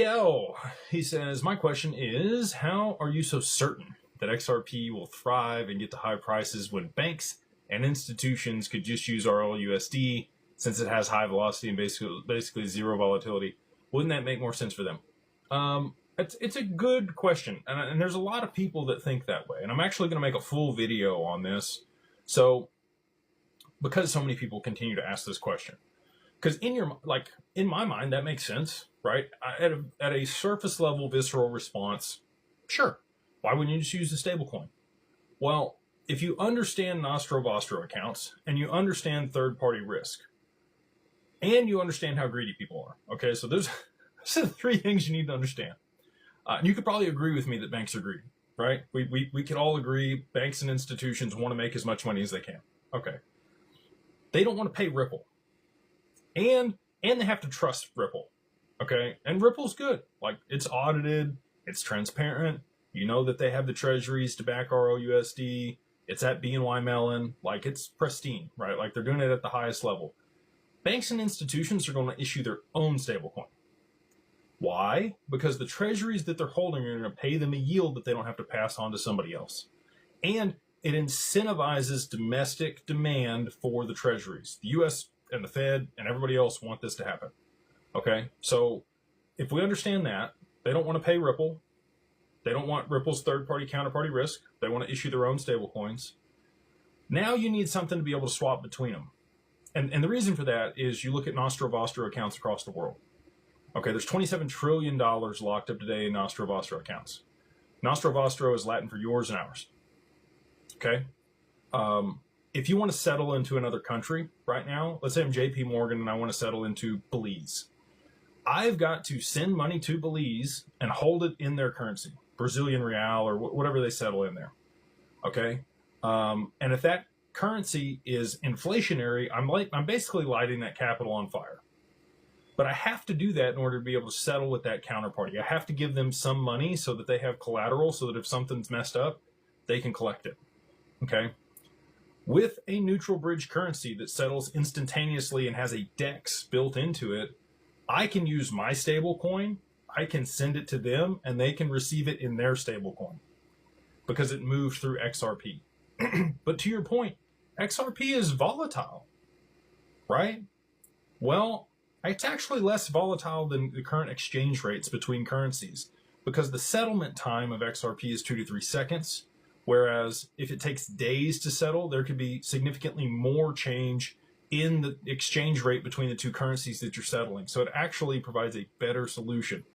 L, he says, my question is, how are you so certain that XRP will thrive and get to high prices when banks and institutions could just use RLUSD since it has high velocity and basically zero volatility? Wouldn't that make more sense for them? It's a good question, and there's a lot of people that think that way, and I'm actually going to make a full video on this. So, because so many people continue to ask this question, because in my mind that makes sense, right? At a surface level visceral response, sure, why wouldn't you just use the stablecoin? Well, if you understand Nostro Vostro accounts and you understand third-party risk and you understand how greedy people are, okay, so those are the three things you need to understand. And you could probably agree with me that banks are greedy, right? We could all agree banks and institutions want to make as much money as they can. Okay. They don't want to pay Ripple. And they have to trust Ripple. Okay? And Ripple's good. Like, it's audited, it's transparent. You know that they have the treasuries to back ROUSD. It's at BNY Mellon. Like, it's pristine, right? Like, they're doing it at the highest level. Banks and institutions are going to issue their own stablecoin. Why? Because the treasuries that they're holding are going to pay them a yield that they don't have to pass on to somebody else. And it incentivizes domestic demand for the treasuries. The U.S. and the Fed and everybody else want this to happen. Okay? So if we understand that, they don't want to pay Ripple. They don't want Ripple's third-party counterparty risk. They want to issue their own stablecoins. Now you need something to be able to swap between them. And the reason for that is you look at Nostro Vostro accounts across the world. Okay, there's $27 trillion locked up today in Nostro Vostro accounts. Nostro Vostro is Latin for yours and ours. Okay? If you want to settle into another country right now, let's say I'm JP Morgan and I want to settle into Belize. I've got to send money to Belize and hold it in their currency, Brazilian real or whatever they settle in there. Okay? And if that currency is inflationary, I'm basically lighting that capital on fire. But I have to do that in order to be able to settle with that counterparty. I have to give them some money so that they have collateral so that if something's messed up, they can collect it. Okay? With a neutral bridge currency that settles instantaneously and has a DEX built into it, I can use my stable coin, I can send it to them, and they can receive it in their stable coin because it moved through XRP. But to your point, XRP is volatile, right? Well, it's actually less volatile than the current exchange rates between currencies because the settlement time of XRP is 2 to 3 seconds, whereas if it takes days to settle, there could be significantly more change in the exchange rate between the two currencies that you're settling. So it actually provides a better solution.